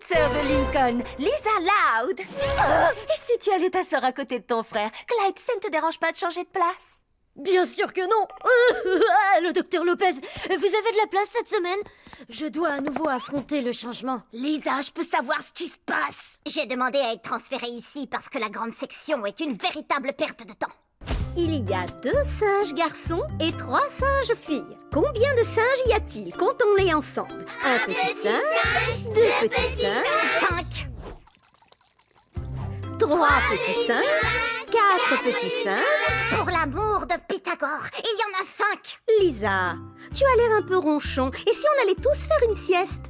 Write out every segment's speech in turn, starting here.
sœur de Lincoln, Lisa Loud. Et si tu allais t'asseoir à côté de ton frère, Clyde, ça ne te dérange pas de changer de place? Bien sûr que non. Le docteur Lopez, vous avez de la place cette semaine? Je dois à nouveau affronter le changement. Lisa, je peux savoir ce qui se passe? J'ai demandé à être transférée ici parce que la grande section est une véritable perte de temps. Il y a 2 singes garçons et 3 singes filles. Combien de singes y a-t-il? Comptons-les ensemble. Un petit singe, 2 petits singes, 5. 3 petits singes, 4 petits singes. Pour l'amour de Pythagore, il y en a 5. Lisa, tu as l'air un peu ronchon. Et si on allait tous faire une sieste?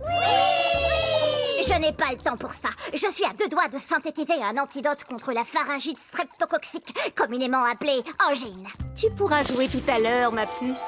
Je n'ai pas le temps pour ça. Je suis à 2 doigts de synthétiser un antidote contre la pharyngite streptococcique, communément appelée angine. Tu pourras jouer tout à l'heure, ma puce.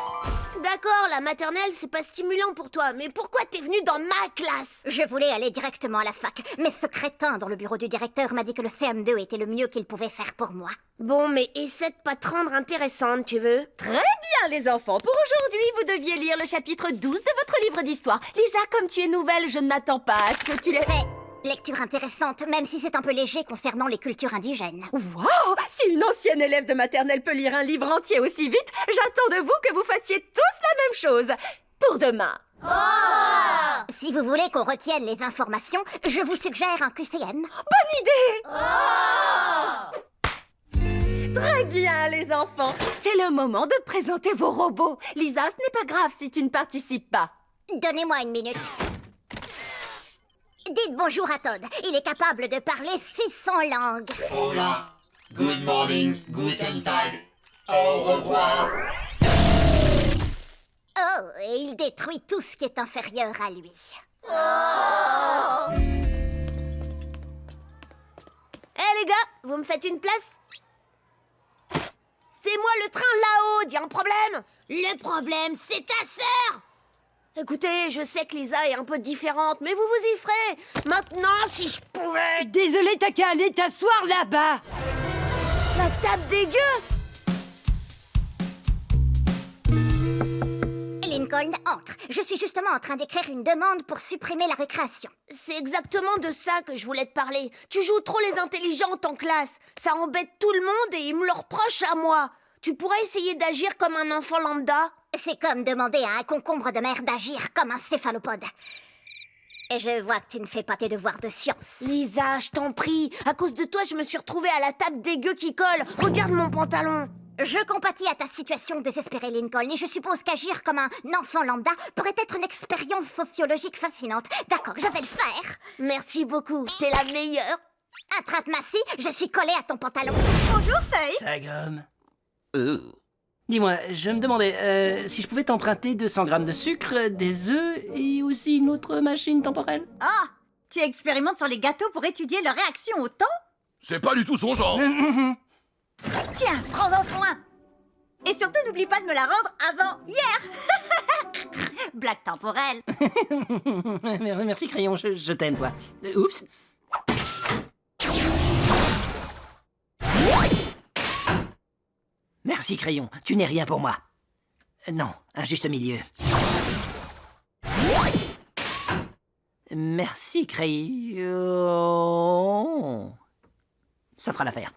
D'accord, la maternelle, c'est pas stimulant pour toi, mais pourquoi t'es venue dans ma classe? Je voulais aller directement à la fac, mais ce crétin dans le bureau du directeur m'a dit que le CM2 était le mieux qu'il pouvait faire pour moi. Bon, mais essaie de pas te rendre intéressante, tu veux? Très bien, les enfants. Pour aujourd'hui, vous deviez lire le chapitre 12 de votre livre d'histoire. Lisa, comme tu es nouvelle, je ne m'attends pas à ce que tu les... Fais lecture intéressante, même si c'est un peu léger concernant les cultures indigènes. Wow! Si une ancienne élève de maternelle peut lire un livre entier aussi vite, j'attends de vous que vous fassiez tous la même chose. Pour demain. Si vous voulez qu'on retienne les informations, je vous suggère un QCM. Bonne idée! Très bien, les enfants. C'est le moment de présenter vos robots. Lisa, ce n'est pas grave si tu ne participes pas. Donnez-moi une minute. Dites bonjour à Todd. Il est capable de parler 600 langues. Hola, good morning, guten Tag, au revoir. Oh, et il détruit tout ce qui est inférieur à lui. Les gars, vous me faites une place? C'est moi le train là-haut, y a un problème? Le problème, c'est ta sœur! Écoutez, je sais que Lisa est un peu différente, mais vous vous y ferez. Maintenant, si je pouvais... Désolé, t'as qu'à aller t'asseoir là-bas. La table dégueu! Lincoln, entre. Je suis justement en train d'écrire une demande pour supprimer la récréation. C'est exactement de ça que je voulais te parler. Tu joues trop les intelligentes en classe. Ça embête tout le monde et ils me le reprochent à moi. Tu pourrais essayer d'agir comme un enfant lambda? C'est comme demander à un concombre de mer d'agir comme un céphalopode. Et je vois que tu ne fais pas tes devoirs de science. Lisa, je t'en prie. À cause de toi, je me suis retrouvée à la table dégueu qui colle. Regarde mon pantalon. Je compatis à ta situation désespérée, Lincoln, et je suppose qu'agir comme un enfant lambda pourrait être une expérience sociologique fascinante. D'accord, je vais le faire. Merci beaucoup, t'es la meilleure. Attrape ma fille, je suis collée à ton pantalon. Bonjour, Faye. Ça gomme. Dis-moi, je me demandais si je pouvais t'emprunter 200 grammes de sucre, des œufs et aussi une autre machine temporelle. Ah, tu expérimentes sur les gâteaux pour étudier leur réaction au temps? C'est pas du tout son genre. Tiens, prends-en soin. Et surtout, n'oublie pas de me la rendre avant hier. Blague temporelle. Merci, Crayon, je t'aime, toi. Oups. Merci, Crayon, tu n'es rien pour moi. Non, un juste milieu. Merci, Crayon. Ça fera l'affaire.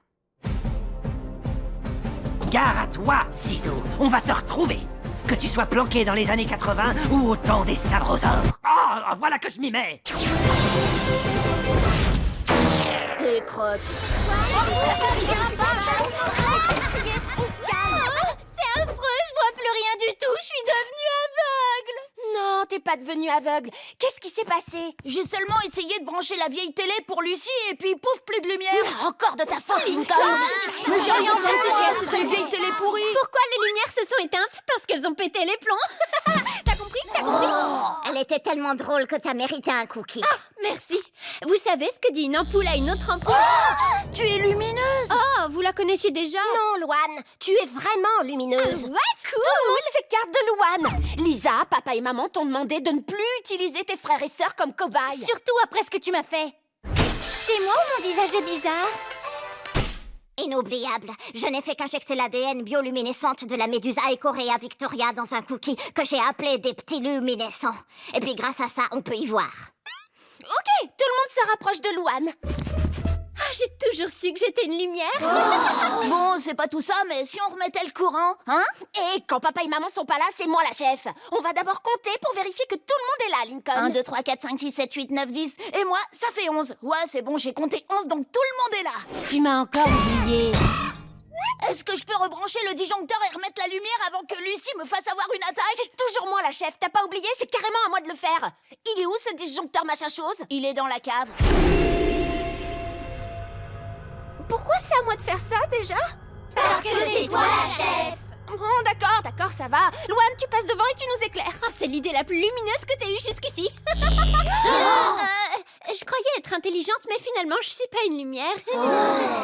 Gare à toi, Ciseaux. On va te retrouver. Que tu sois planqué dans les années 80 ou au temps des sabrosaures. Ah, voilà que je m'y mets. Et crotte. On se calme. C'est affreux, je vois plus rien du tout, je suis devenue aveugle. Non, t'es pas devenue aveugle. Qu'est-ce qui s'est passé? J'ai seulement essayé de brancher la vieille télé pour Lucie et puis pouf, plus de lumière. Encore de ta faute, Lincoln. Mais j'ai rien fait à cette vieille télé pourrie. Pourquoi les lumières se sont éteintes? Parce qu'elles ont pété les plombs. T'as compris? Elle était tellement drôle que t'as mérité un cookie. Merci. Vous savez ce que dit une ampoule à une autre ampoule? Tu es lumineuse. Oh, vous la connaissiez déjà? Non, Louane, tu es vraiment lumineuse. Ouais, cool. Tout le monde s'écarte de Louane. Lisa, papa et maman t'ont demandé de ne plus utiliser tes frères et sœurs comme cobayes. Surtout après ce que tu m'as fait. C'est moi ou mon visage est bizarre? Inoubliable. Je n'ai fait qu'injecter l'ADN bioluminescente de la méduse Aecorea Victoria dans un cookie que j'ai appelé des petits luminescents. Et puis grâce à ça, on peut y voir. Ok, tout le monde se rapproche de Louane. Ah, j'ai toujours su que j'étais une lumière. Bon, c'est pas tout ça, mais si on remettait le courant, hein? Et quand papa et maman sont pas là, c'est moi la chef. On va d'abord compter pour vérifier que tout le monde est là, Lincoln. 1, 2, 3, 4, 5, 6, 7, 8, 9, 10. Et moi, ça fait 11. Ouais, c'est bon, j'ai compté 11, donc tout le monde est là. Tu m'as encore oublié. Est-ce que je peux rebrancher le disjoncteur et remettre la lumière avant que Lucie me fasse avoir une attaque? C'est toujours moi la chef, t'as pas oublié? C'est carrément à moi de le faire. Il est où ce disjoncteur machin chose? Il est dans la cave. Pourquoi c'est à moi de faire ça déjà? Parce que c'est toi la chef. Bon, d'accord, ça va. Louane, tu passes devant et tu nous éclaires. Ah, c'est l'idée la plus lumineuse que t'aies eue jusqu'ici. Je croyais être intelligente, mais finalement, je suis pas une lumière.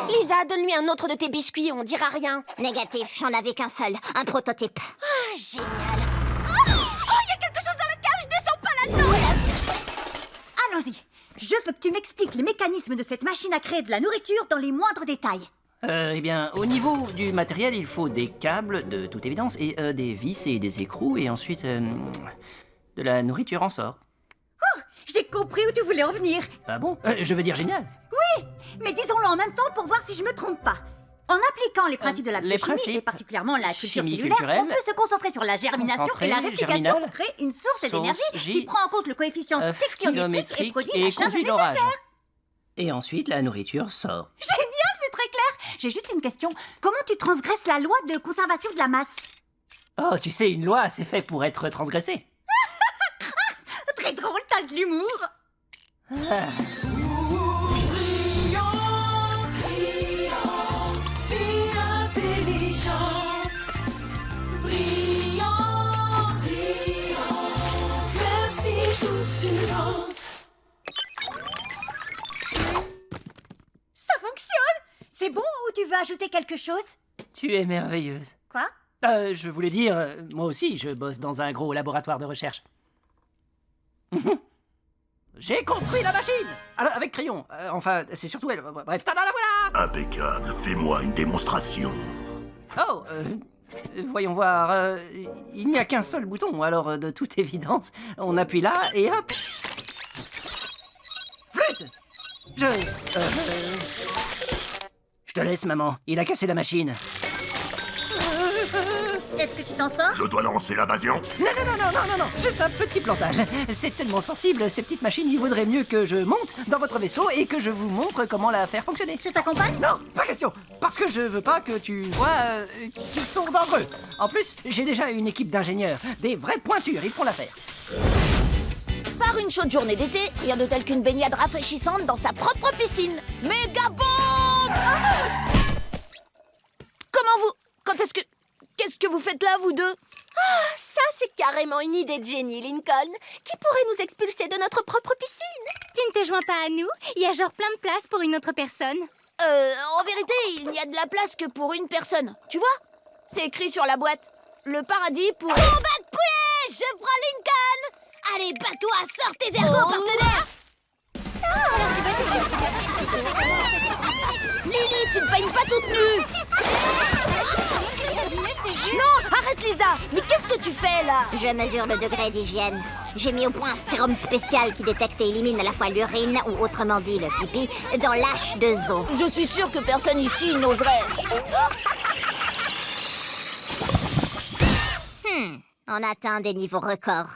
Lisa, donne-lui un autre de tes biscuits, on dira rien. Négatif, j'en avais qu'un seul, un prototype. Ah, génial. Oh, il y a quelque chose dans la cave, je descends pas là-dedans. Allons-y. Je veux que tu m'expliques les mécanismes de cette machine à créer de la nourriture dans les moindres détails. Eh bien, au niveau du matériel, il faut des câbles, de toute évidence, et des vis et des écrous, et ensuite de la nourriture en sort. J'ai compris où tu voulais en venir. Ah bon? Je veux dire génial. Mais disons-le en même temps pour voir si je me trompe pas. En appliquant les principes de la les biochimie principes et particulièrement la culture chimie cellulaire, culturelle, on peut se concentrer sur la germination concentrer, et la réplication germinal, pour créer une source source, d'énergie J, qui prend en compte le coefficient stéchiométrique et produit la charge conduit nécessaire. l'orage. Et ensuite, la nourriture sort. Génial, c'est très clair. J'ai juste une question. Comment tu transgresses la loi de conservation de la masse? Oh, tu sais, une loi, c'est fait pour être transgressée. Très drôle, t'as de l'humour. Ça fonctionne. C'est bon ou tu veux ajouter quelque chose? Tu es merveilleuse. Quoi? Je voulais dire, moi aussi, je bosse dans un gros laboratoire de recherche. J'ai construit la machine! Alors, avec crayon. Enfin, c'est surtout elle. Bref, tada, la voilà! Impeccable, fais-moi une démonstration. Oh, voyons voir. Il n'y a qu'un seul bouton, alors de toute évidence, on appuie là et hop! Flûte! Je te laisse, maman. Il a cassé la machine. Est-ce que tu t'en sors? Je dois lancer l'invasion. Non, juste un petit plantage. C'est tellement sensible, ces petites machines, il vaudrait mieux que je monte dans votre vaisseau et que je vous montre comment la faire fonctionner. Je t'accompagne? Non, pas question. Parce que je veux pas que tu vois qu'ils sont dangereux. En plus, j'ai déjà une équipe d'ingénieurs. Des vraies pointures, ils font l'affaire. Par une chaude journée d'été, rien de tel qu'une baignade rafraîchissante dans sa propre piscine. Méga bombe! Comment vous... Qu'est-ce que vous faites là, vous deux? Ah, ça, c'est carrément une idée de génie, Lincoln. Qui pourrait nous expulser de notre propre piscine? Tu ne te joins pas à nous? Il y a genre plein de place pour une autre personne. En vérité, il n'y a de la place que pour une personne. Tu vois? C'est écrit sur la boîte. Le paradis pour... Combat de poulet! Je prends Lincoln! Allez, bats-toi, sors tes ergots, partenaire! Lily, tu ne baignes pas toute nue! Non, arrête Lisa! Mais qu'est-ce que tu fais là? Je mesure le degré d'hygiène. J'ai mis au point un sérum spécial qui détecte et élimine à la fois l'urine, ou autrement dit le pipi, dans l'âche de zoo. Je suis sûre que personne ici n'oserait. On atteint des niveaux records.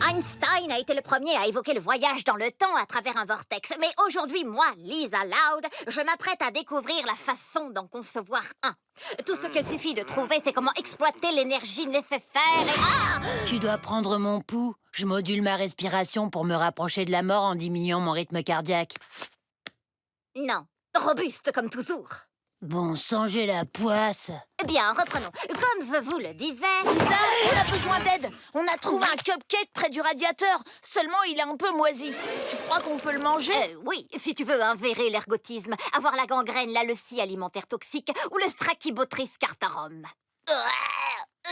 Einstein a été le premier à évoquer le voyage dans le temps à travers un vortex. Mais aujourd'hui, moi, Lisa Loud, je m'apprête à découvrir la façon d'en concevoir un. Tout ce qu'il suffit de trouver, c'est comment exploiter l'énergie nécessaire et... Ah! Tu dois prendre mon pouls. Je module ma respiration pour me rapprocher de la mort en diminuant mon rythme cardiaque. Non, robuste comme toujours. Bon sang, j'ai la poisse. Eh bien, reprenons. Comme je vous le disais... Lisa, on a besoin d'aide. On a trouvé un cupcake près du radiateur. Seulement, il est un peu moisi. Tu crois qu'on peut le manger? Oui, si tu veux invérer l'ergotisme, avoir la gangrène, la leucie alimentaire toxique ou le strachybotris cartarum.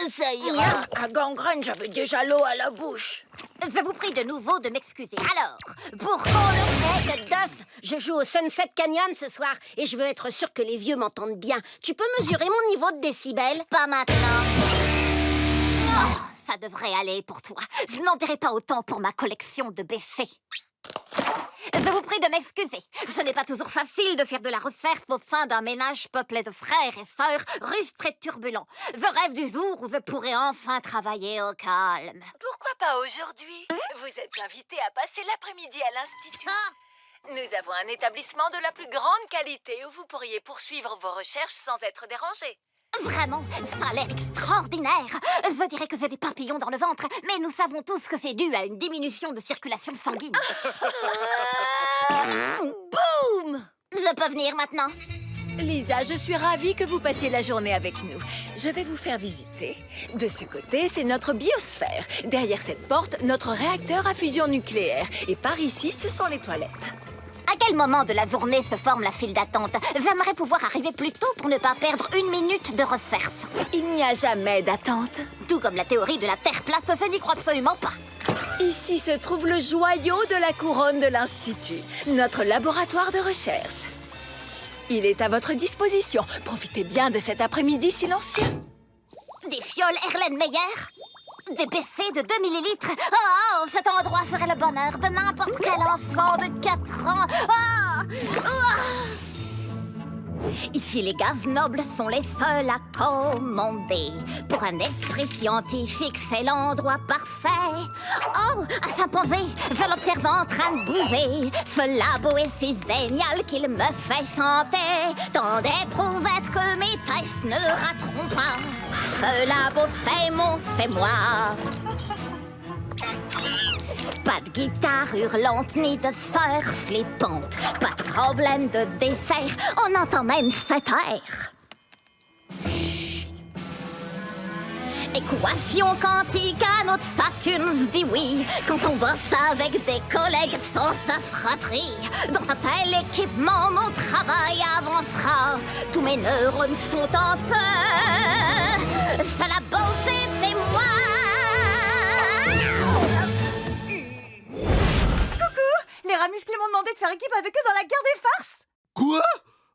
Ça ira. À gangrène, j'avais déjà l'eau à la bouche. Je vous prie de nouveau de m'excuser. Alors, pour qu'on le fait, d'œuf, je joue au Sunset Canyon ce soir et je veux être sûre que les vieux m'entendent bien. Tu peux mesurer mon niveau de décibels? Pas maintenant. Oh, ça devrait aller pour toi. Je n'en dirai pas autant pour ma collection de BC. Je vous prie de m'excuser. Ce n'est pas toujours facile de faire de la recherche au sein d'un ménage peuplé de frères et sœurs rustres et turbulents. Je rêve du jour où je pourrai enfin travailler au calme. Pourquoi pas aujourd'hui? Vous êtes invité à passer l'après-midi à l'Institut. Nous avons un établissement de la plus grande qualité où vous pourriez poursuivre vos recherches sans être dérangé. Vraiment, ça a l'air extraordinaire. Je dirais que j'ai des papillons dans le ventre, mais nous savons tous que c'est dû à une diminution de circulation sanguine. Boum! Je peux venir maintenant? Lisa, je suis ravie que vous passiez la journée avec nous. Je vais vous faire visiter. De ce côté, c'est notre biosphère. Derrière cette porte, notre réacteur à fusion nucléaire. Et par ici, ce sont les toilettes. À quel moment de la journée se forme la file d'attente? J'aimerais pouvoir arriver plus tôt pour ne pas perdre une minute de recherche. Il n'y a jamais d'attente. Tout comme la théorie de la Terre plate, je n'y crois absolument pas. Ici se trouve le joyau de la couronne de l'Institut, notre laboratoire de recherche. Il est à votre disposition. Profitez bien de cet après-midi silencieux. Des fioles Erlenmeyer? Des BC de 2 millilitres? Oh, cet endroit serait le bonheur de n'importe quel enfant de 4 ans. Ici, les gaz nobles sont les seuls à commander. Pour un esprit scientifique, c'est l'endroit parfait. Oh, un chimpanzé, je l'observe en train de bouger. Ce labo est si génial qu'il me fait chanter. Tant d'éprouvettes que mes tests ne rateront pas. Ce labo, c'est moi. Pas de guitare hurlante ni de sœur flippante. Pas de problème de dessert, on entend même cet air. Chut. Équation quantique à notre Saturne se dit oui. Quand on bosse avec des collègues sans sa fratrie. Dans un tel équipement, mon travail avancera. Tous mes neurones sont en feu. C'est la beauté, c'est moi. Les rats musclés m'ont demandé de faire équipe avec eux dans la guerre des farces. Quoi?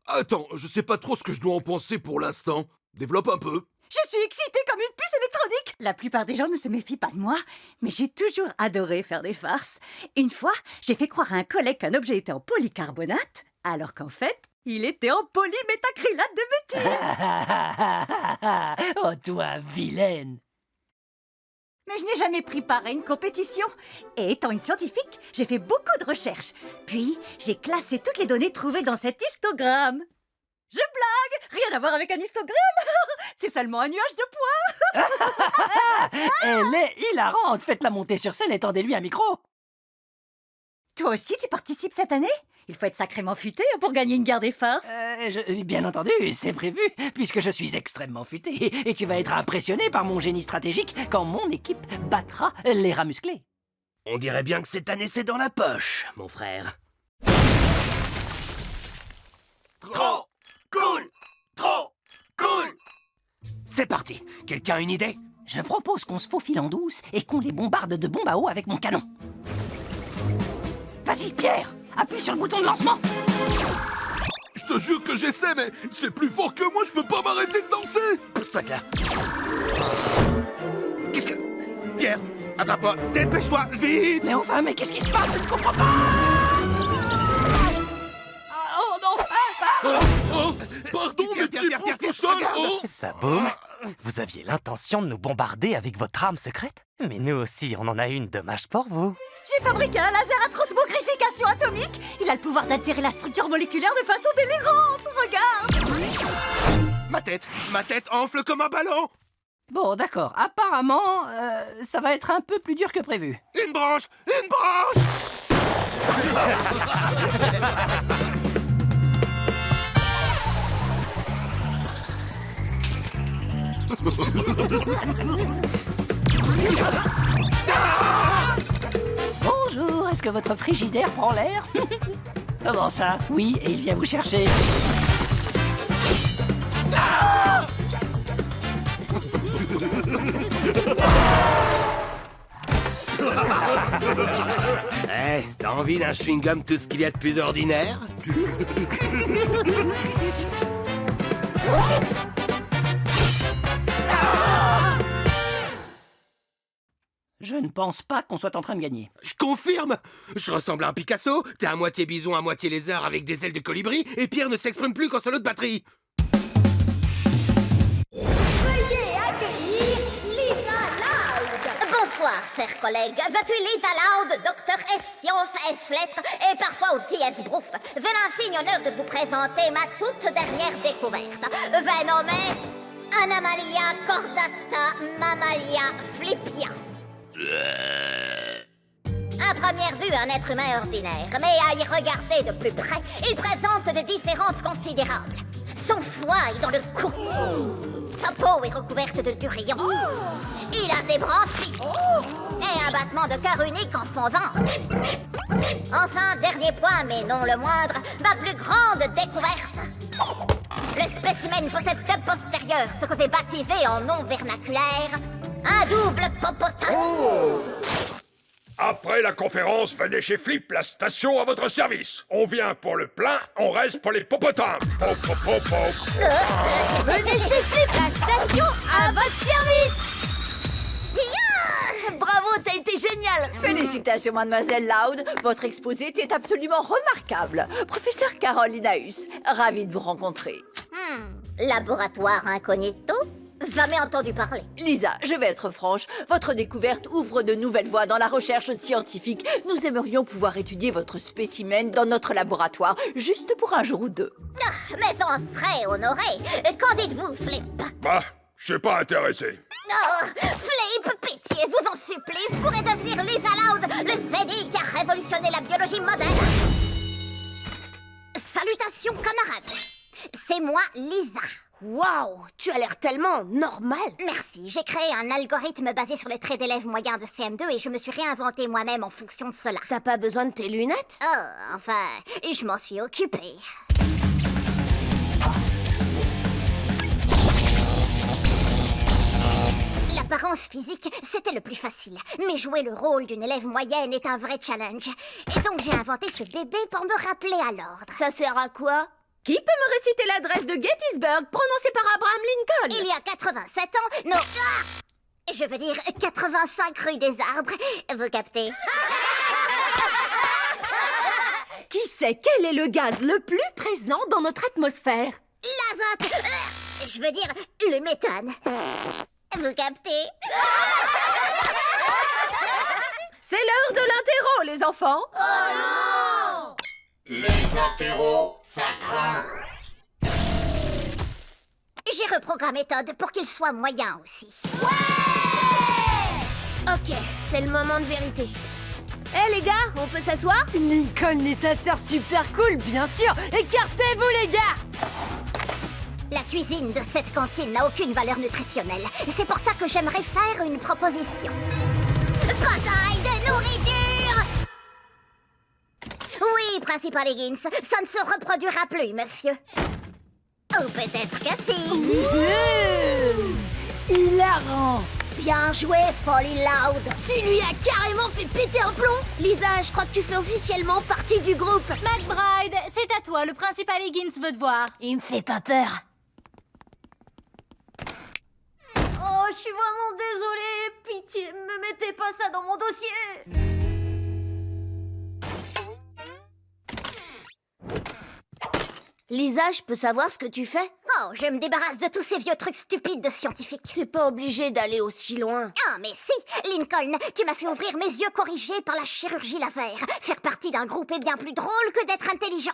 Attends, je sais pas trop ce que je dois en penser pour l'instant. Développe un peu. Je suis excitée comme une puce électronique. La plupart des gens ne se méfient pas de moi, mais j'ai toujours adoré faire des farces. Une fois, j'ai fait croire à un collègue qu'un objet était en polycarbonate, alors qu'en fait, il était en polymétacrylate de méthyle. Oh, toi, vilaine! Mais je n'ai jamais pris part à une compétition. Et étant une scientifique, j'ai fait beaucoup de recherches. Puis, j'ai classé toutes les données trouvées dans cet histogramme. Je blague! Rien à voir avec un histogramme. C'est seulement un nuage de poids. Elle est hilarante! Faites-la monter sur scène et tendez-lui un micro! Toi aussi, tu participes cette année? Il faut être sacrément futé pour gagner une guerre des farces. Bien entendu, c'est prévu, puisque je suis extrêmement futé. Et tu vas être impressionné par mon génie stratégique quand mon équipe battra les rats musclés. On dirait bien que cette année c'est dans la poche, mon frère. Trop cool! Trop cool! C'est parti. Quelqu'un a une idée? Je propose qu'on se faufile en douce et qu'on les bombarde de bombes à eau avec mon canon. Vas-y, Pierre! Appuie sur le bouton de lancement. Je te jure que j'essaie, mais c'est plus fort que moi, je peux pas m'arrêter de danser. Pousse-toi de là. Qu'est-ce que... Pierre, attrape-moi, dépêche-toi, vite. Mais enfin, mais qu'est-ce qui se passe? Je ne comprends pas. Oh non! Pardon, mais tu bouges tout seul, oh. Saboum, vous aviez l'intention de nous bombarder avec votre arme secrète? Mais nous aussi, on en a une, dommage pour vous. J'ai fabriqué un laser à transmogrification atomique. Il a le pouvoir d'altérer la structure moléculaire de façon délirante. Regarde. Ma tête enfle comme un ballon. Bon, d'accord. Apparemment, ça va être un peu plus dur que prévu. Une branche! Une branche! Bonjour, est-ce que votre frigidaire prend l'air? Comment ça? Oui, et il vient vous chercher. T'as envie d'un chewing-gum tout ce qu'il y a de plus ordinaire? Je ne pense pas qu'on soit en train de gagner. Je confirme. Je ressemble à un Picasso, t'es à moitié bison, à moitié lézard avec des ailes de colibri, et Pierre ne s'exprime plus qu'en solo de batterie. Veuillez accueillir Lisa Loud. Bonsoir, chers collègues. Je suis Lisa Loud, docteur S-Sciences, S-Lettres et parfois aussi S-Brouf. Je m'insigne honneur de vous présenter ma toute dernière découverte. J'ai nommé Anomalia cordata mammalia flippia. À première vue, un être humain ordinaire, mais à y regarder de plus près, il présente des différences considérables. Son foie est dans le cou. Sa peau est recouverte de durillons. Il a des branchies. Et un battement de cœur unique en son ventre. Enfin, dernier point, mais non le moindre, ma plus grande découverte. Le spécimen possède deux postérieurs, ce que j'ai baptisé en nom vernaculaire un double popotin. Après la conférence, venez chez Flip, la station à votre service. On vient pour le plein, on reste pour les popotins. Venez chez Flip, la station à votre service. Bravo, t'as été génial. Félicitations, mademoiselle Loud. Votre exposé était absolument remarquable. Professeur Caroline Aus, ravie de vous rencontrer. Laboratoire incognito? Jamais entendu parler. Lisa, je vais être franche. Votre découverte ouvre de nouvelles voies dans la recherche scientifique. Nous aimerions pouvoir étudier votre spécimen dans notre laboratoire, juste pour un jour ou deux. Mais on serait honoré. Qu'en dites-vous, Flip? Bah, je suis pas intéressé. Oh, Flip, pitié, vous en supplie, vous pourrez devenir Lisa Loud, le génie qui a révolutionné la biologie moderne. Salutations, camarades. C'est moi, Lisa. Waouh, tu as l'air tellement normal. Merci, j'ai créé un algorithme basé sur les traits d'élèves moyens de CM2 et je me suis réinventé moi-même en fonction de cela. T'as pas besoin de tes lunettes? Oh, enfin, je m'en suis occupée. L'apparence physique, c'était le plus facile. Mais jouer le rôle d'une élève moyenne est un vrai challenge. Et donc j'ai inventé ce bébé pour me rappeler à l'ordre. Ça sert à quoi? Qui peut me réciter l'adresse de Gettysburg prononcée par Abraham Lincoln? Il y a 87 ans, non... Ah, je veux dire 85 rue des Arbres. Vous captez? Qui sait quel est le gaz le plus présent dans notre atmosphère? L'azote. Je veux dire le méthane. Vous captez? C'est l'heure de l'interro, les enfants. Oh non! Les apéros, ça craint. J'ai reprogrammé Todd pour qu'il soit moyen aussi. Ok, c'est le moment de vérité. Eh les gars, on peut s'asseoir? Lincoln et sa sœur super cool, bien sûr. Écartez-vous, les gars. La cuisine de cette cantine n'a aucune valeur nutritionnelle. C'est pour ça que j'aimerais faire une proposition. Bataille de nourriture! Oui, principal Higgins, ça ne se reproduira plus, monsieur. Ou peut-être que si. Hilarant. Bien joué, Folly Loud. Tu lui as carrément fait péter un plomb. Lisa, je crois que tu fais officiellement partie du groupe. McBride, c'est à toi, le principal Higgins veut te voir. Il me fait pas peur. Oh, je suis vraiment désolée. Pitié, me mettez pas ça dans mon dossier. Lisa, je peux savoir ce que tu fais? Oh, je me débarrasse de tous ces vieux trucs stupides de scientifiques. T'es pas obligé d'aller aussi loin. Ah, mais si, Lincoln, tu m'as fait ouvrir mes yeux corrigés par la chirurgie laser. Faire partie d'un groupe est bien plus drôle que d'être intelligent.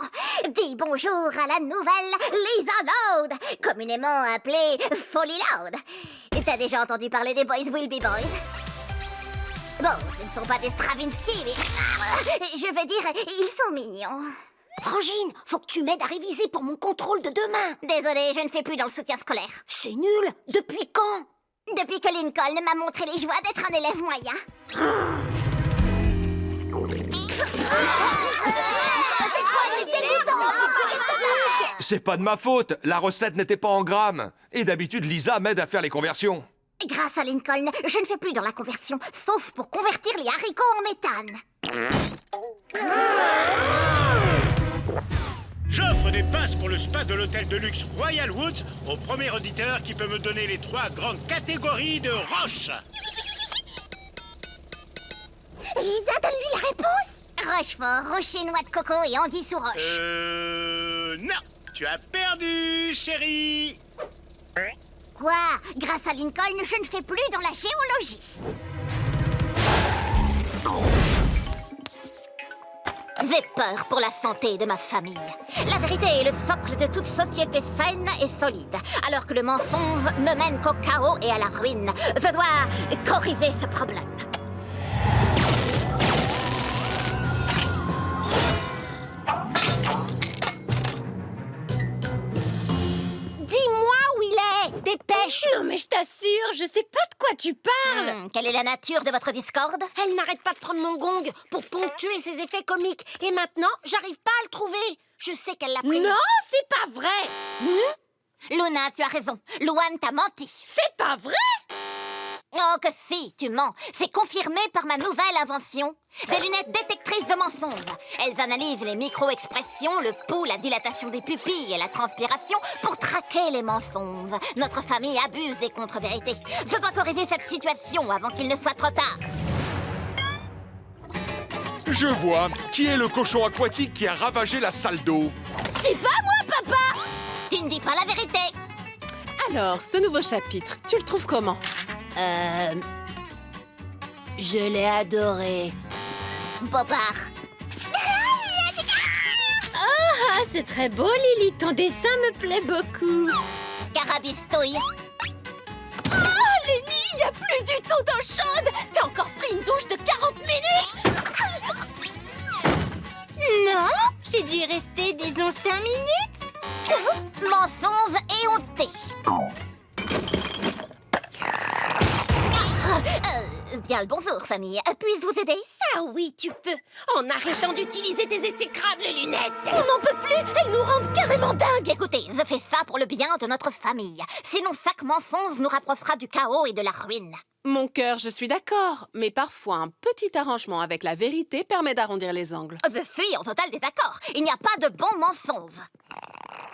Dis bonjour à la nouvelle Lisa Loud, communément appelée Folly Loud. T'as déjà entendu parler des Boys Will Be Boys? Bon, ce ne sont pas des Stravinsky, mais... je veux dire, ils sont mignons. Frangine, faut que tu m'aides à réviser pour mon contrôle de demain. Désolée, je ne fais plus dans le soutien scolaire. C'est nul. Depuis quand? Depuis que Lincoln m'a montré les joies d'être un élève moyen. C'est pas de ma faute, la recette n'était pas en grammes. Et d'habitude, Lisa m'aide à faire les conversions. Grâce à Lincoln, je ne fais plus dans la conversion, sauf pour convertir les haricots en méthane. J'offre des passes pour le spa de l'hôtel de luxe Royal Woods au premier auditeur qui peut me donner les 3 grandes catégories de roches. Rochefort, rocher noix de coco et anguille sous roche. Non. Tu as perdu, chérie. Quoi? Grâce à Lincoln, je ne fais plus dans la géologie. J'ai peur pour la santé de ma famille. La vérité est le socle de toute société saine et solide. Alors que le mensonge ne mène qu'au chaos et à la ruine. Je dois corriger ce problème. Dis-moi où il est! Dépêche! Non mais je t'assure, je sais pas de quoi tu parles. Quelle est la nature de votre discorde? Elle n'arrête pas de prendre mon gong pour ponctuer ses effets comiques. Et maintenant, j'arrive pas à le trouver. Je sais qu'elle l'a pris. Non, c'est pas vrai. Luna, tu as raison. Louane t'a menti. C'est pas vrai. Oh que si, tu mens. C'est confirmé par ma nouvelle invention. Des lunettes détectrices de mensonges. Elles analysent les micro-expressions, le pouls, la dilatation des pupilles et la transpiration pour traquer les mensonges. Notre famille abuse des contre-vérités. Je dois corriger cette situation avant qu'il ne soit trop tard. Je vois. Qui est le cochon aquatique qui a ravagé la salle d'eau? C'est pas moi, papa! Tu ne dis pas la vérité. Alors, ce nouveau chapitre, tu le trouves comment? Je l'ai adoré. Bobard. Ah, c'est très beau, Lily. Ton dessin me plaît beaucoup. Carabistouille. Oh, Lenny, y a plus du tout d'eau chaude. T'as encore pris une douche de 40 minutes. Non, j'ai dû y rester, disons, 5 minutes. Mensonge et honté. Bien le bonjour, famille. Puis-je vous aider? Ça, oui, tu peux. En arrêtant d'utiliser tes exécrables lunettes. On n'en peut plus. Elles nous rendent carrément dingues. Écoutez, je fais ça pour le bien de notre famille. Sinon, chaque mensonge nous rapprochera du chaos et de la ruine. Mon cœur, je suis d'accord. Mais parfois, un petit arrangement avec la vérité permet d'arrondir les angles. Je suis en total désaccord. Il n'y a pas de bon mensonge.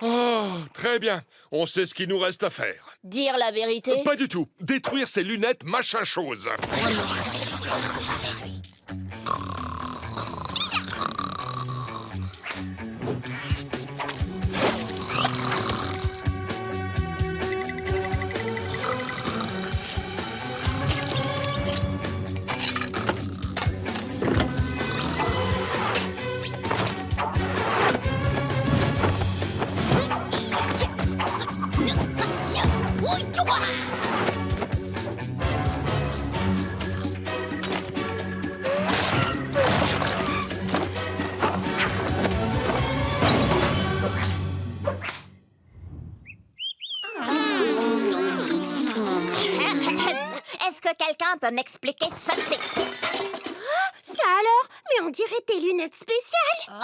Oh, très bien. On sait ce qu'il nous reste à faire. Dire la vérité? Pas du tout. Détruire ces lunettes machin chose. Est-ce que quelqu'un peut m'expliquer ce que c'est? Ça alors? Mais on dirait tes lunettes spéciales.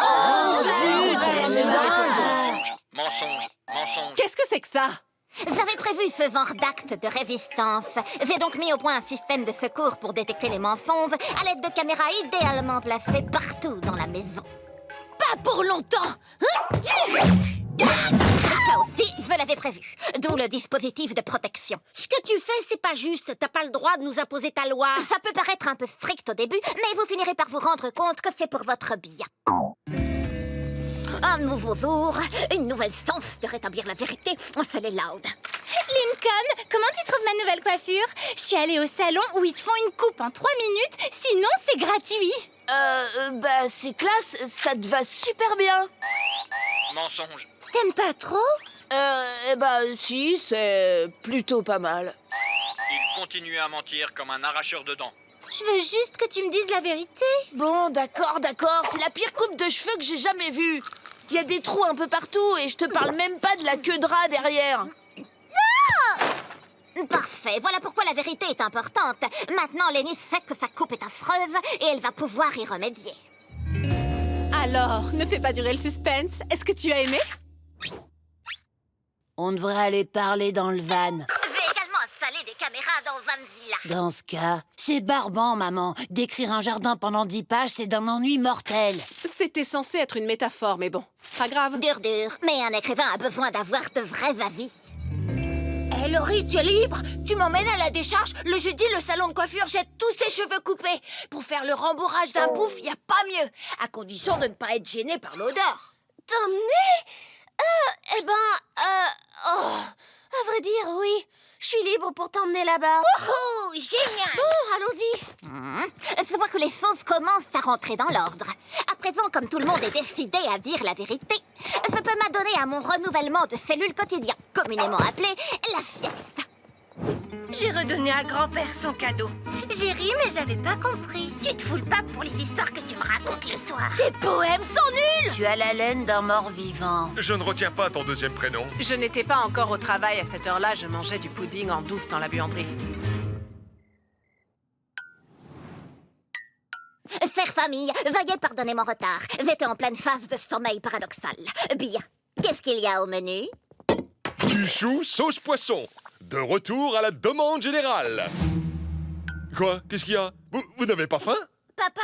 Mensonge, mensonge. Qu'est-ce que c'est que ça? J'avais prévu ce genre d'acte de résistance. J'ai donc mis au point un système de secours pour détecter les mensonges à l'aide de caméras idéalement placées partout dans la maison. Pas pour longtemps. Ça aussi, je l'avais prévu. D'où le dispositif de protection. Ce que tu fais, c'est pas juste. T'as pas le droit de nous imposer ta loi. Ça peut paraître un peu strict au début, mais vous finirez par vous rendre compte que c'est pour votre bien. Un nouveau jour, une nouvelle chance de rétablir la vérité. C'est les Loud. Lincoln, comment tu trouves ma nouvelle coiffure? Je suis allée au salon où ils te font une coupe en 3 minutes, sinon c'est gratuit. Bah c'est classe, ça te va super bien. Mensonge. T'aimes pas trop? Si, c'est plutôt pas mal. Il continue à mentir comme un arracheur de dents. Je veux juste que tu me dises la vérité. Bon, d'accord, c'est la pire coupe de cheveux que j'ai jamais vue. Il y a des trous un peu partout et je te parle même pas de la queue de rat derrière. Parfait, voilà pourquoi la vérité est importante. Maintenant, Lenny sait que sa coupe est affreuse et elle va pouvoir y remédier. Alors, ne fais pas durer le suspense. Est-ce que tu as aimé? On devrait aller parler dans le van. Je vais également installer des caméras dans Vanzilla. Dans ce cas, c'est barbant, maman. D'écrire un jardin pendant 10 pages, c'est d'un ennui mortel. C'était censé être une métaphore, mais bon, pas grave. Dur, mais un écrivain a besoin d'avoir de vrais avis. Hé, Laurie, tu es libre. Tu m'emmènes à la décharge. Le jeudi, le salon de coiffure jette tous ses cheveux coupés. Pour faire le rembourrage d'un pouf, y a pas mieux. À condition de ne pas être gêné par l'odeur. T'emmener à vrai dire, oui. Je suis libre pour t'emmener là-bas. Wouhou, génial. Bon, allons-y. Je vois que les choses commencent à rentrer dans l'ordre. À présent, comme tout le monde est décidé à dire la vérité, je peux m'adonner à mon renouvellement de cellules quotidien, communément appelé la sieste. J'ai redonné à grand-père son cadeau. J'ai ri, mais j'avais pas compris. Tu te fous le pape pour les histoires que tu me racontes le soir. Tes poèmes sont nuls. Tu as la laine d'un mort-vivant. Je ne retiens pas ton deuxième prénom. Je n'étais pas encore au travail à cette heure-là, je mangeais du pudding en douce dans la buanderie. Chère famille, veuillez pardonner mon retard. J'étais en pleine phase de sommeil paradoxal. Bien, qu'est-ce qu'il y a au menu? Du chou sauce poisson. De retour à la demande générale. Quoi? Qu'est-ce qu'il y a? Vous n'avez pas faim? Papa,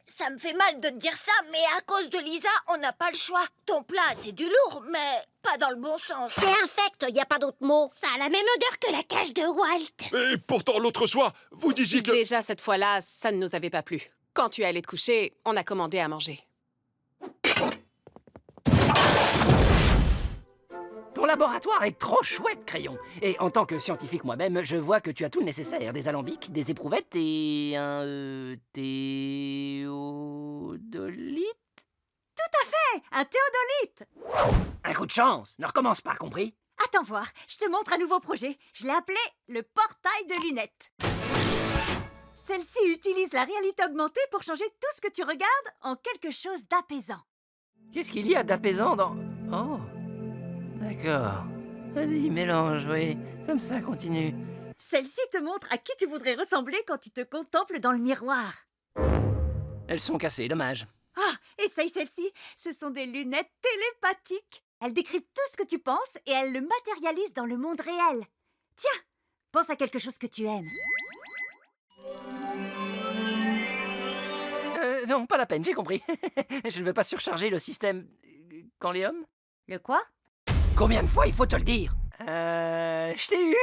ça me fait mal de te dire ça, mais à cause de Lisa, on n'a pas le choix. Ton plat, c'est du lourd, mais pas dans le bon sens. C'est infect, y a pas d'autre mot. Ça a la même odeur que la cage de Walt. Et pourtant, l'autre soir, vous disiez que... Déjà, cette fois-là, ça ne nous avait pas plu. Quand tu es allé te coucher, on a commandé à manger. Ton laboratoire est trop chouette, Crayon. Et en tant que scientifique moi-même, je vois que tu as tout le nécessaire. Des alambics, des éprouvettes et un... théodolite? Tout à fait, un théodolite. Un coup de chance. Ne recommence pas, compris? Attends voir, je te montre un nouveau projet. Je l'ai appelé le portail de lunettes. Celle-ci utilise la réalité augmentée pour changer tout ce que tu regardes en quelque chose d'apaisant. Qu'est-ce qu'il y a d'apaisant dans... Oh, d'accord. Vas-y, mélange, oui. Comme ça, continue. Celle-ci te montre à qui tu voudrais ressembler quand tu te contemples dans le miroir. Elles sont cassées, dommage. Ah, essaye celle-ci. Ce sont des lunettes télépathiques. Elles décryptent tout ce que tu penses et elles le matérialisent dans le monde réel. Tiens, pense à quelque chose que tu aimes. Non, pas la peine, j'ai compris. Je ne veux pas surcharger le système... Canléum? Le quoi? Combien de fois il faut te le dire? Je t'ai eu.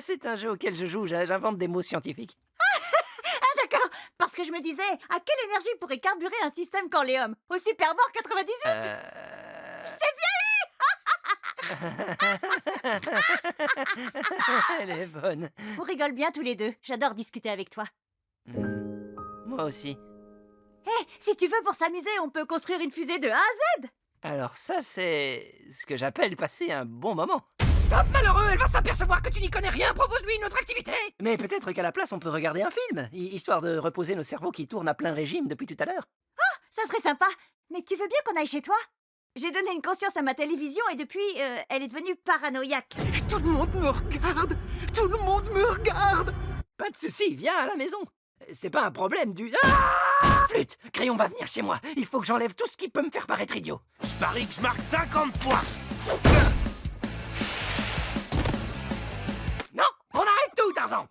C'est un jeu auquel je joue, j'invente des mots scientifiques. Ah d'accord, parce que je me disais, à quelle énergie pourrait carburer un système Canléum? Au Superboard 98? Je t'ai bien eu. Elle est bonne. On rigole bien tous les deux, j'adore discuter avec toi. Moi aussi. Hé, si tu veux pour s'amuser, on peut construire une fusée de A à Z. Alors ça, c'est ce que j'appelle passer un bon moment. Stop, malheureux, elle va s'apercevoir que tu n'y connais rien, propose-lui une autre activité. Mais peut-être qu'à la place, on peut regarder un film, histoire de reposer nos cerveaux qui tournent à plein régime depuis tout à l'heure. Ah, ça serait sympa. Mais tu veux bien qu'on aille chez toi? J'ai donné une conscience à ma télévision et depuis, elle est devenue paranoïaque. Tout le monde me regarde. Tout le monde me regarde. Pas de souci, viens à la maison. C'est pas un problème du... Ah! Flûte, Crayon va venir chez moi. Il faut que j'enlève tout ce qui peut me faire paraître idiot. Je parie que je marque 50 points. Non, on arrête tout, Tarzan.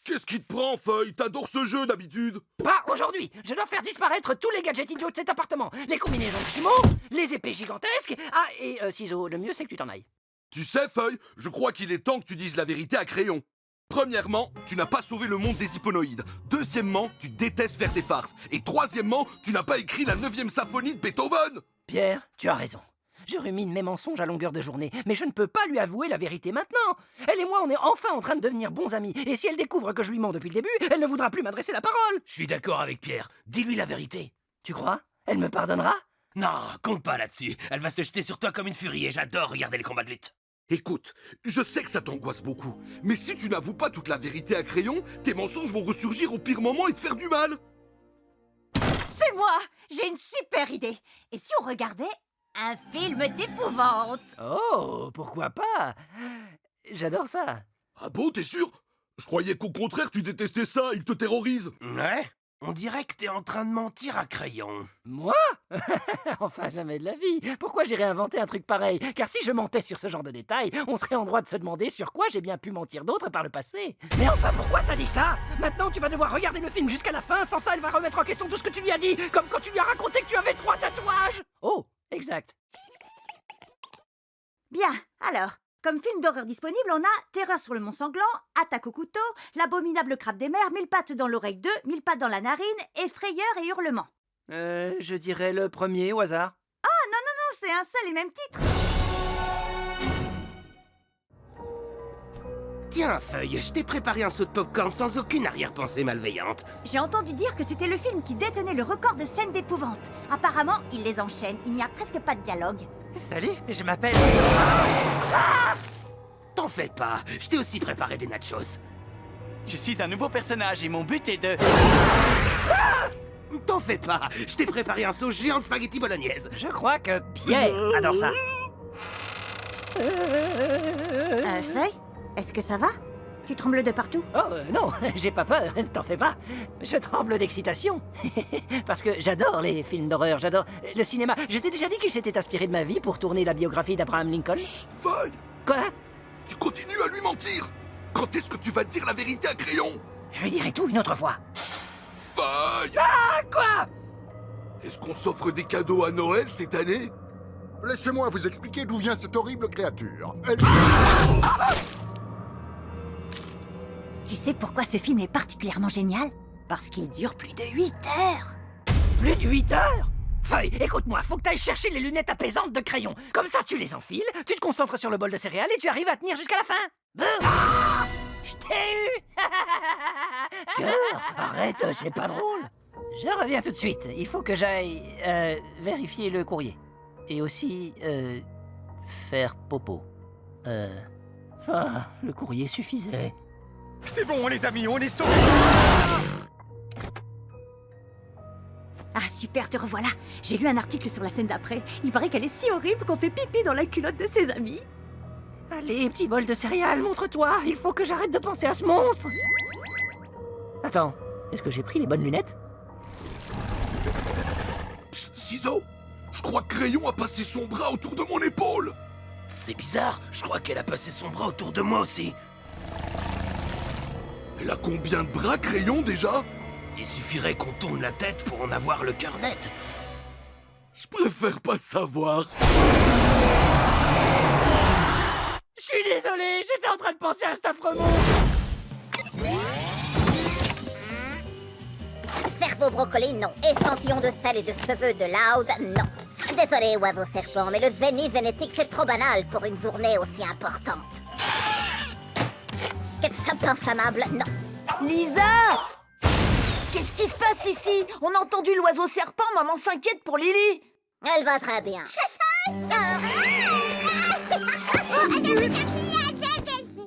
Qu'est-ce qui te prend, Feuille? T'adores ce jeu d'habitude. Pas aujourd'hui. Je dois faire disparaître tous les gadgets idiots de cet appartement. Les combinaisons de sumo, les épées gigantesques... Ah, et ciseaux, le mieux c'est que tu t'en ailles. Tu sais, Feuille, je crois qu'il est temps que tu dises la vérité à Crayon. Premièrement, tu n'as pas sauvé le monde des hyponoïdes. Deuxièmement, tu détestes faire des farces. Et troisièmement, tu n'as pas écrit la 9e symphonie de Beethoven. Pierre, tu as raison. Je rumine mes mensonges à longueur de journée, mais je ne peux pas lui avouer la vérité maintenant. Elle et moi, on est enfin en train de devenir bons amis. Et si elle découvre que je lui mens depuis le début, elle ne voudra plus m'adresser la parole. Je suis d'accord avec Pierre. Dis-lui la vérité. Tu crois? Elle me pardonnera? Non, compte pas là-dessus. Elle va se jeter sur toi comme une furie et j'adore regarder les combats de lutte. Écoute, je sais que ça t'angoisse beaucoup, mais si tu n'avoues pas toute la vérité à Crayon, tes mensonges vont ressurgir au pire moment et te faire du mal. C'est moi! J'ai une super idée. Et si on regardait un film d'épouvante? Oh, pourquoi pas? J'adore ça. Ah bon, t'es sûr? Je croyais qu'au contraire, tu détestais ça, il te terrorise. Ouais, on dirait que t'es en train de mentir à Crayon. Moi? Enfin, jamais de la vie. Pourquoi j'irais inventer un truc pareil? Car si je mentais sur ce genre de détails, on serait en droit de se demander sur quoi j'ai bien pu mentir d'autres par le passé. Mais enfin, pourquoi t'as dit ça? Maintenant, tu vas devoir regarder le film jusqu'à la fin. Sans ça, elle va remettre en question tout ce que tu lui as dit. Comme quand tu lui as raconté que tu avais 3 tatouages. Oh, exact. Bien, alors, Comme film d'horreur disponible, on a Terreur sur le Mont Sanglant, Attaque au couteau, L'abominable crabe des mers, 1000 pattes dans l'oreille 2, 1000 pattes dans la narine, et Frayeur et hurlement. Je dirais le premier au hasard. Ah non, non, non, c'est un seul et même titre. Tiens, Feuille, je t'ai préparé un saut de popcorn sans aucune arrière-pensée malveillante. J'ai entendu dire que c'était le film qui détenait le record de scènes d'épouvante. Apparemment, il les enchaîne, il n'y a presque pas de dialogue. Salut, je m'appelle... T'en fais pas, je t'ai aussi préparé des nachos. Je suis un nouveau personnage et mon but est de... T'en fais pas, je t'ai préparé un sauce géant de spaghetti bolognaise. Je crois que Pierre adore ça. Feuille, est-ce que ça va? Tu trembles de partout? Oh non, j'ai pas peur, t'en fais pas. Je tremble d'excitation. Parce que j'adore les films d'horreur, j'adore le cinéma. Je t'ai déjà dit qu'il s'était inspiré de ma vie pour tourner la biographie d'Abraham Lincoln. Chut, Feuille! Quoi? Tu continues à lui mentir! Quand est-ce que tu vas dire la vérité à Crayon? Je lui dirai tout une autre fois. Feuille! Ah, quoi? Est-ce qu'on s'offre des cadeaux à Noël cette année? Laissez-moi vous expliquer d'où vient cette horrible créature. Tu sais pourquoi ce film est particulièrement génial? Parce qu'il dure plus de 8 heures. Plus de 8 heures? Feuille, écoute-moi, faut que t'ailles chercher les lunettes apaisantes de Crayon. Comme ça, tu les enfiles, tu te concentres sur le bol de céréales et tu arrives à tenir jusqu'à la fin. Boum! Ah, je t'ai eu! Cœur, arrête, c'est pas drôle. Je reviens tout de suite. Il faut que j'aille vérifier le courrier. Et aussi, faire popo. Le courrier suffisait. C'est bon, les amis, on est sauvés. Ah super, te revoilà. J'ai lu un article sur la scène d'après. Il paraît qu'elle est si horrible qu'on fait pipi dans la culotte de ses amis. Allez, petit bol de céréales, montre-toi. Il faut que j'arrête de penser à ce monstre. Attends, est-ce que j'ai pris les bonnes lunettes? Psst, Ciseaux! Je crois que Crayon a passé son bras autour de mon épaule! C'est bizarre, je crois qu'elle a passé son bras autour de moi aussi. Elle a combien de bras, Crayon, déjà? Il suffirait qu'on tourne la tête pour en avoir le cœur net. Je préfère pas savoir. Je suis désolé, j'étais en train de penser à cet affreux monstre. Cerveau brocoli, non. Échantillon de sel et de cheveux de Loud, non. Désolé, oiseau serpent, mais le zénith zénétique, c'est trop banal pour une journée aussi importante. Ketchup inflammable, non. Lisa! Qu'est-ce qui se passe ici? On a entendu l'oiseau serpent, maman s'inquiète pour Lily. Elle va très bien.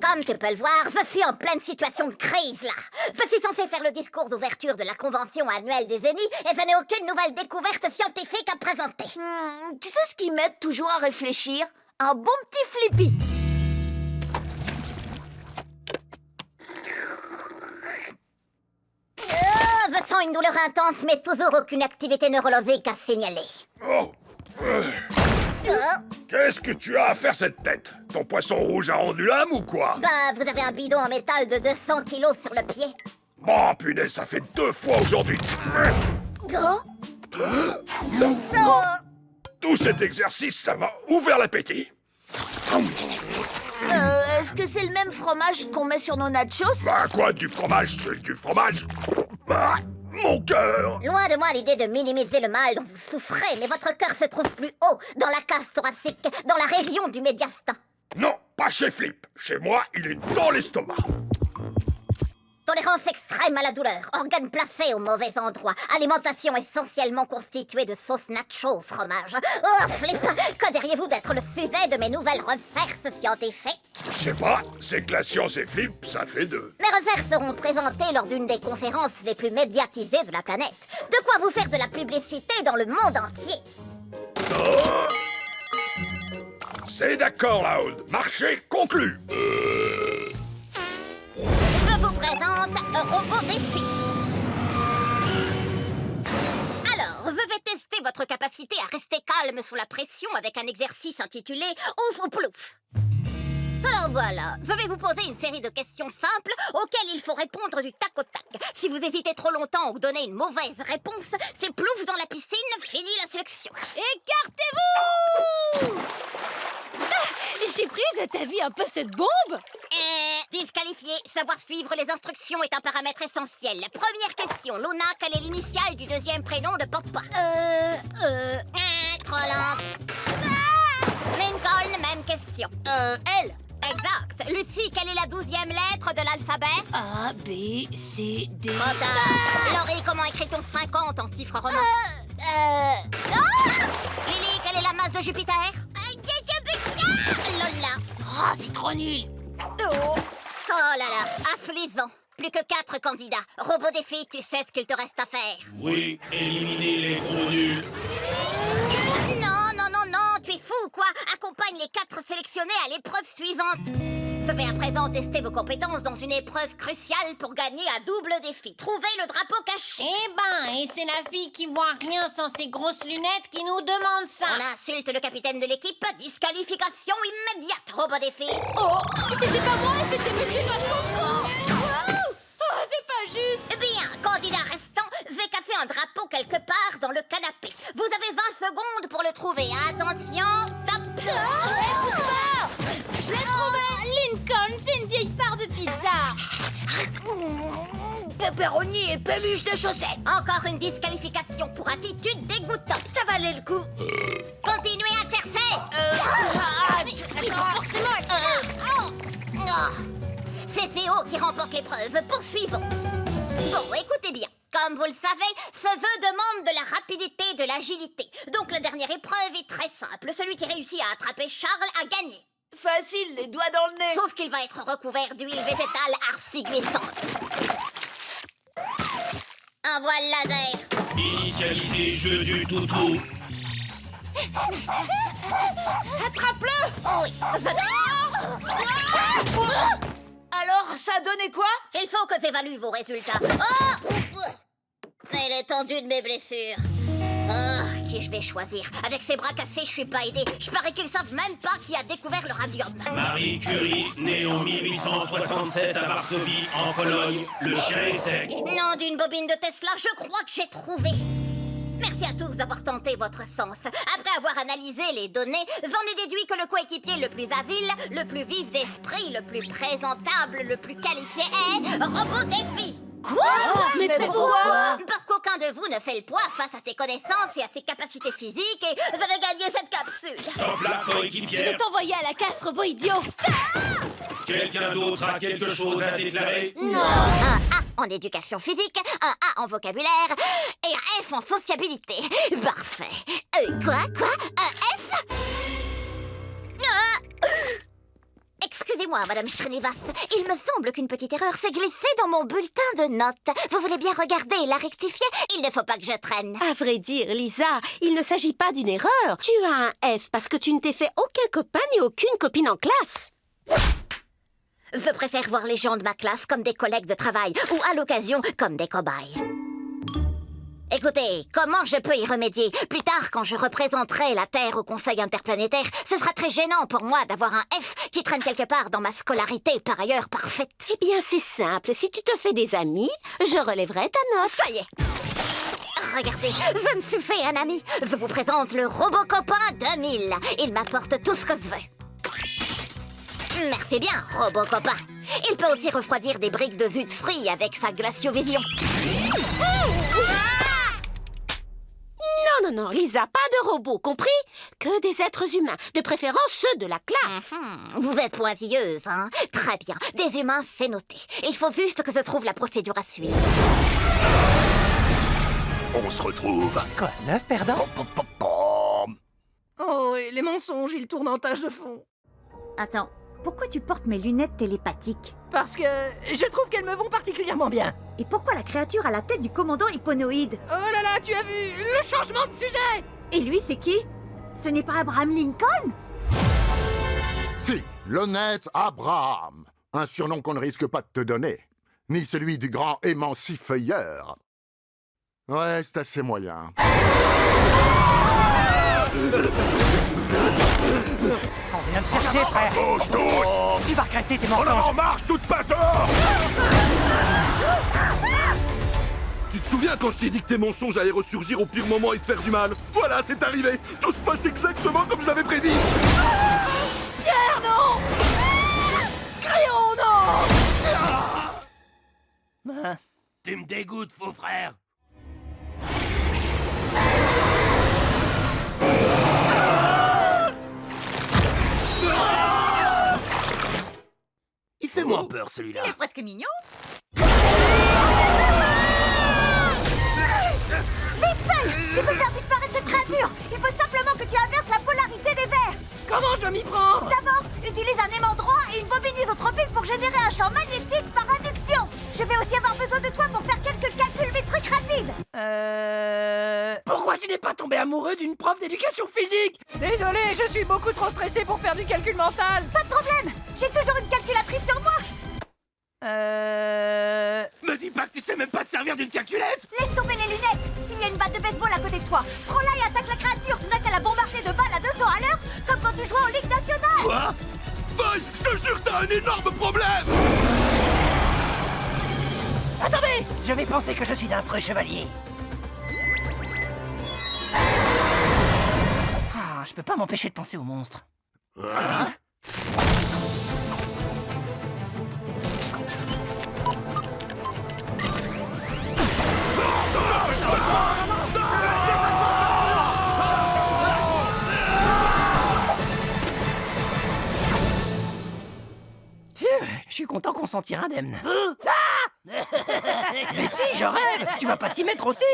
Comme tu peux le voir, je suis en pleine situation de crise, là. Je suis censée faire le discours d'ouverture de la convention annuelle des Zéniths et je n'ai aucune nouvelle découverte scientifique à présenter. Tu sais ce qui m'aide toujours à réfléchir? Un bon petit flippy. Je sens une douleur intense, mais toujours aucune activité neurologique à signaler. Qu'est-ce que tu as à faire cette tête? Ton poisson rouge a rendu l'âme ou quoi? Bah, vous avez un bidon en métal de 200 kilos sur le pied. Bon, punaise, ça fait 2 fois aujourd'hui. Tout cet exercice, ça m'a ouvert l'appétit. Est-ce que c'est le même fromage qu'on met sur nos nachos? Bah quoi, du fromage, c'est du fromage. Bah, mon cœur. Loin de moi l'idée de minimiser le mal dont vous souffrez, mais votre cœur se trouve plus haut, dans la cage thoracique, dans la région du médiastin. Non, pas chez Flip. Chez moi, il est dans l'estomac. Tolérance extrême à la douleur, organes placés au mauvais endroit, alimentation essentiellement constituée de sauce nacho au fromage. Oh, Flip, que diriez-vous d'être le sujet de mes nouvelles recherches scientifiques? Je sais pas, c'est que la science et Flip, ça fait 2. Mes recherches seront présentées lors d'une des conférences les plus médiatisées de la planète. De quoi vous faire de la publicité dans le monde entier. C'est d'accord, Loud. Marché conclu. Je vous présente Robot Défi. Alors, je vais tester votre capacité à rester calme sous la pression avec un exercice intitulé Ouf ou Plouf. Alors voilà, je vais vous poser une série de questions simples auxquelles il faut répondre du tac au tac. Si vous hésitez trop longtemps ou donnez une mauvaise réponse, c'est plouf dans la piscine, fini la sélection. Écartez-vous! J'ai prise, t'as vu un peu cette bombe? Disqualifié. Savoir suivre les instructions est un paramètre essentiel. Première question. Luna, quelle est l'initiale du deuxième prénom de Papa? Trop lent. Lincoln, même question. Elle. Exact. Lucie, quelle est la 12e lettre de l'alphabet? A, B, C, D... Trop tard. Laurie, comment écrit-on 50 en chiffres romains? Lily, quelle est la masse de Jupiter? Lola. Oh, c'est trop nul. Oh là là, afflisant. Plus que 4 candidats. Robot défi, tu sais ce qu'il te reste à faire. Oui, éliminez les gros nuls. Non, tu es fou ou quoi? Accompagne les 4 sélectionnés à l'épreuve suivante. Je vais à présent tester vos compétences dans une épreuve cruciale pour gagner un double défi. Trouvez le drapeau caché. Et c'est la fille qui voit rien sans ses grosses lunettes qui nous demande ça. On insulte le capitaine de l'équipe. Disqualification immédiate, robot défi. Oh, c'était pas moi, c'était Monsieur Mascoco. Oh, c'est pas juste. Bien, candidat restant, vais casser un drapeau quelque part dans le canapé. Vous avez 20 secondes pour le trouver. Attention, top. Je l'ai trouvé. Lincoln, c'est une vieille part de pizza. Pepperoni et peluche de chaussettes. Encore une disqualification pour attitude dégoûtante. Ça valait le coup. Continuez à chercher. C'est Théo qui remporte l'épreuve. Poursuivons. Bon, écoutez bien. Comme vous le savez, ce jeu demande de la rapidité et de l'agilité. Donc la dernière épreuve est très simple. Celui qui réussit à attraper Charles a gagné. Facile, les doigts dans le nez. Sauf qu'il va être recouvert d'huile végétale arci-glissante. Un voile laser. Initialisez jeu du toutou. Attrape-le. Oh oui. Alors, ça a donné quoi? Il faut que j'évalue vos résultats. Oh! Elle est tendue de mes blessures. Oh, qui je vais choisir? Avec ses bras cassés, je suis pas aidée. Je parie qu'ils savent même pas qui a découvert le radium. Marie Curie, née en 1867 à Varsovie, en Pologne. Le chien est sec. Nom d'une bobine de Tesla, je crois que j'ai trouvé. Merci à tous d'avoir tenté votre sens. Après avoir analysé les données, j'en ai déduit que le coéquipier le plus habile, le plus vif d'esprit, le plus présentable, le plus qualifié est Robot Défi. Quoi? Mais pourquoi? Parce qu'aucun de vous ne fait le poids face à ses connaissances et à ses capacités physiques et vous avez gagné cette capsule. Stop la Je vais coéquipière. t'envoyer à la casse, robot idiot. Quelqu'un d'autre a quelque chose à déclarer? Non. Un A en éducation physique, un A en vocabulaire et un F en sociabilité. Parfait. Quoi? Un F? Excusez-moi, Madame Srinivas. Il me semble qu'une petite erreur s'est glissée dans mon bulletin de notes. Vous voulez bien regarder et la rectifier? Il ne faut pas que je traîne. À vrai dire, Lisa, il ne s'agit pas d'une erreur. Tu as un F parce que tu ne t'es fait aucun copain ni aucune copine en classe. Je préfère voir les gens de ma classe comme des collègues de travail ou à l'occasion comme des cobayes. Écoutez, comment je peux y remédier? Plus tard, quand je représenterai la Terre au Conseil interplanétaire, ce sera très gênant pour moi d'avoir un F qui traîne quelque part dans ma scolarité, par ailleurs parfaite. Eh bien, c'est simple. Si tu te fais des amis, je relèverai ta note. Ça y est. Regardez, je me suis fait un ami. Je vous présente le Robot Copain 2000. Il m'apporte tout ce que je veux. Merci bien, Robot Copain. Il peut aussi refroidir des briques de jus de fruits avec sa glaciovision. Non, Lisa, pas de robots, compris? Que des êtres humains, de préférence ceux de la classe. Vous êtes pointilleuse, hein? Très bien. Des humains, c'est noté. Il faut juste que je trouve la procédure à suivre. On se retrouve. Quoi, 9 perdants? Oh, et les mensonges, ils tournent en tâche de fond. Attends, pourquoi tu portes mes lunettes télépathiques? Parce que je trouve qu'elles me vont particulièrement bien. Et pourquoi la créature a la tête du commandant Hipponoïde? Oh là là, tu as vu le changement de sujet? Et lui, c'est qui? Ce n'est pas Abraham Lincoln? Si, l'honnête Abraham. Un surnom qu'on ne risque pas de te donner. Ni celui du grand émancifeuilleur. Ouais, c'est assez moyen. On vient de chercher, frère. Bouge tout! Tu vas regretter tes On en mensonges. marche, toute passe dehors! Tu te souviens quand je t'ai dit que tes mensonges allaient ressurgir au pire moment et te faire du mal? Voilà, c'est arrivé. Tout se passe exactement comme je l'avais prédit. Lumière, non! Crayon, non! Tu me dégoûtes, faux frère. Il fait moins peur, celui-là. Il est presque mignon. Vite, Feuille! Tu peux faire disparaître cette créature! Il faut simplement que tu inverses la polarité des verres! Comment je dois m'y prendre? D'abord, utilise un aimant droit et une bobine isotropique pour générer un champ magnétique par induction! Je vais aussi avoir besoin de toi pour faire quelques calculs métriques rapides! Pourquoi tu n'es pas tombé amoureux d'une prof d'éducation physique? Désolé, je suis beaucoup trop stressé pour faire du calcul mental. Pas de problème! J'ai toujours une calculatrice sur moi! Me dis pas que tu sais même pas te servir d'une calculette! Laisse tomber les lunettes! Il y a une batte de baseball à côté de toi! Prends-la et attaque la créature! Tu n'as qu'à la bombarder de balles à 200 à l'heure, comme quand tu jouais en Ligue nationale! Quoi? Feuille, je te jure que t'as un énorme problème! Attendez, je vais penser que je suis un preux chevalier. Ah, je peux pas m'empêcher de penser au monstre. Je suis content qu'on s'en tire indemne. Mais si, je rêve! Tu vas pas t'y mettre aussi?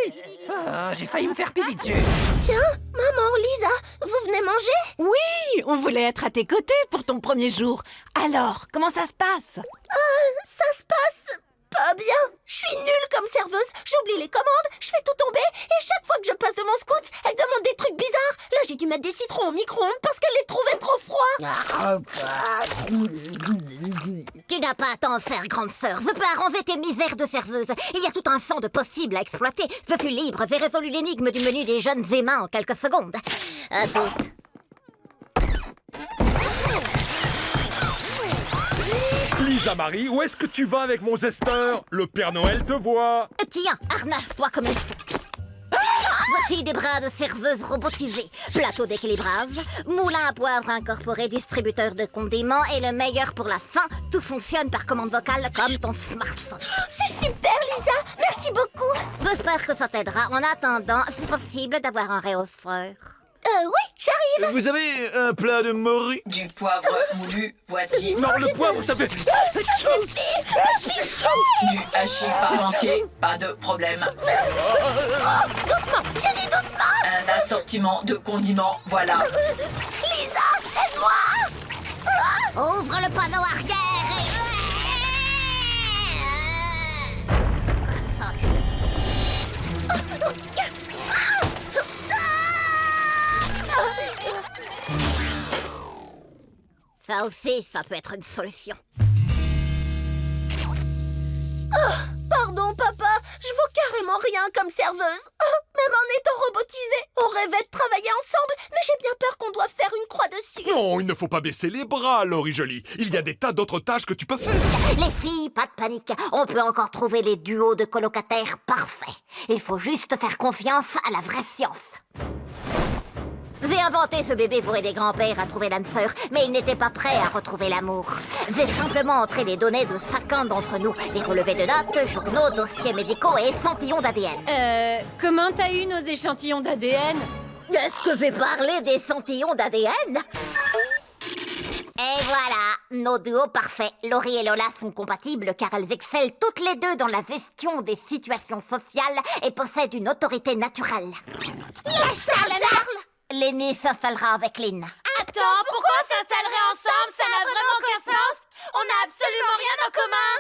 J'ai failli me faire pipi dessus. Tiens, maman, Lisa, vous venez manger? Oui, on voulait être à tes côtés pour ton premier jour. Alors, comment ça se passe? Ça se passe pas bien. Je suis nulle comme serveuse. J'oublie les commandes, je fais tout tomber, et chaque fois que je passe de mon scout, elle demande des trucs bizarres. Là, j'ai dû mettre des citrons au micro-ondes parce qu'elle les trouvait trop froids. Tu n'as pas à t'en faire, grande sœur. Je peux arranger tes misères de serveuse. Il y a tout un champ de possibles à exploiter. Je suis libre, j'ai résolu l'énigme du menu des jeunes aimants en quelques secondes. À toutes. Lisa Marie, où est-ce que tu vas avec mon zester? Le Père Noël te voit. Tiens, harnasse-toi comme il faut. Voici des bras de serveuse robotisés, plateau d'équilibrage, moulin à poivre incorporé, distributeur de condiments et le meilleur pour la fin, tout fonctionne par commande vocale comme ton smartphone. C'est super, Lisa. Merci beaucoup. J'espère que ça t'aidera. En attendant, c'est possible d'avoir un réhausseur. Oui, j'arrive. Vous avez un plat de morue? Du poivre moulu, voici. Non, le poivre, ça fait... Du hachis parmentier, pas de problème. Doucement, j'ai dit doucement. Un assortiment de condiments, voilà. Lisa, aide-moi. Ouvre le panneau arrière et... Ça aussi, ça peut être une solution. Pardon, papa. Je vaux carrément rien comme serveuse. Même en étant robotisée, on rêvait de travailler ensemble, mais j'ai bien peur qu'on doive faire une croix dessus. Non, il ne faut pas baisser les bras, Laurie Jolie. Il y a des tas d'autres tâches que tu peux faire. Les filles, pas de panique. On peut encore trouver les duos de colocataires parfaits. Il faut juste faire confiance à la vraie science. J'ai inventé ce bébé pour aider grand-père à trouver l'âme sœur, mais il n'était pas prêt à retrouver l'amour. J'ai simplement entré les données de chacun d'entre nous. Des relevés de notes, journaux, dossiers médicaux et échantillons d'ADN. Comment t'as eu nos échantillons d'ADN? Est-ce que j'ai parlé d'échantillons d'ADN? Et voilà, nos duos parfaits. Laurie et Lola sont compatibles car elles excellent toutes les deux dans la gestion des situations sociales et possèdent une autorité naturelle. Charles! Lenny s'installera avec Lynn. Attends, pourquoi on s'installerait ensemble? Ça n'a vraiment aucun sens. On n'a absolument rien en commun.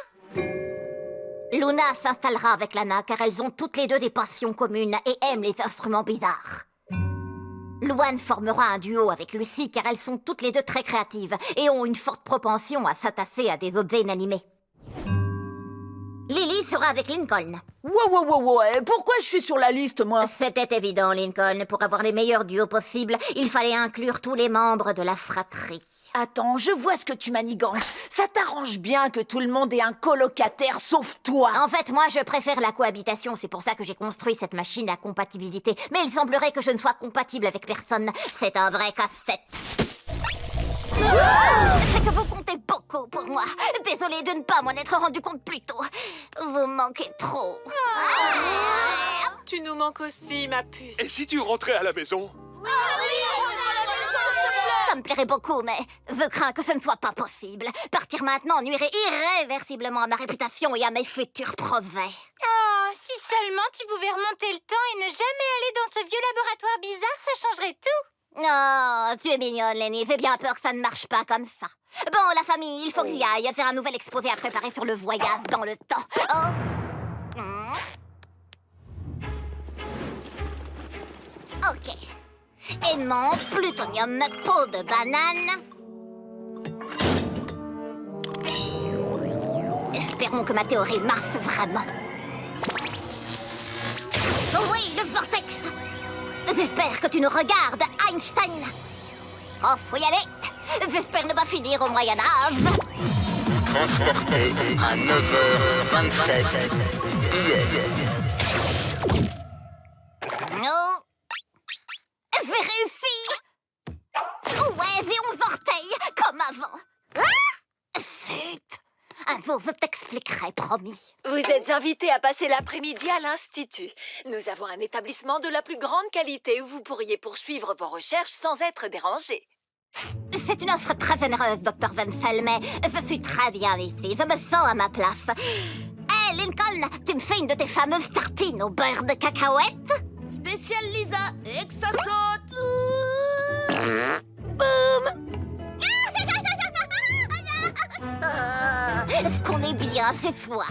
Luna s'installera avec Lana car elles ont toutes les deux des passions communes et aiment les instruments bizarres. Luan formera un duo avec Lucy car elles sont toutes les deux très créatives et ont une forte propension à s'attasser à des objets inanimés. Lily sera avec Lincoln. Ouais, pourquoi je suis sur la liste, moi? C'était évident, Lincoln. Pour avoir les meilleurs duos possibles, il fallait inclure tous les membres de la fratrie. Attends, je vois ce que tu manigances. Ça t'arrange bien que tout le monde ait un colocataire sauf toi. En fait, moi, je préfère la cohabitation. C'est pour ça que j'ai construit cette machine à compatibilité. Mais il semblerait que je ne sois compatible avec personne. C'est un vrai casse-tête. C'est que vous comptez beaucoup pour moi. Désolée de ne pas m'en être rendu compte plus tôt. Vous manquez trop. Tu nous manques aussi, ma puce. Et si tu rentrais à la maison? Ça me plairait beaucoup, mais je crains que ce ne soit pas possible. Partir maintenant nuirait irréversiblement à ma réputation et à mes futurs brevets. Oh, si seulement tu pouvais remonter le temps et ne jamais aller dans ce vieux laboratoire bizarre, ça changerait tout. Oh, tu es mignonne, Lenny. J'ai bien peur que ça ne marche pas comme ça. Bon, la famille, il faut que j'y aille. Faire un nouvel exposé à préparer sur le voyage dans le temps. Oh. Ok. Aimant, plutonium, peau de banane. Espérons que ma théorie marche vraiment. Oh oui, le vortex. J'espère que tu nous regardes, Einstein. Oh, faut y aller. J'espère ne pas finir au Moyen-Âge. Transporté à 9h27 hier. Non. J'ai réussi. Ouais, j'ai 11 orteils, comme avant. Ah, zut. Un jour, je t'expliquerai, promis. Vous êtes invités à passer l'après-midi à l'Institut. Nous avons un établissement de la plus grande qualité où vous pourriez poursuivre vos recherches sans être dérangés. C'est une offre très généreuse, Dr. Wenzel, mais je suis très bien ici. Je me sens à ma place. Hé, Lincoln, tu me fais une de tes fameuses tartines au beurre de cacahuète? Spécial Lisa, et que ça saute. Boum. Ce qu'on est bien, c'est soi.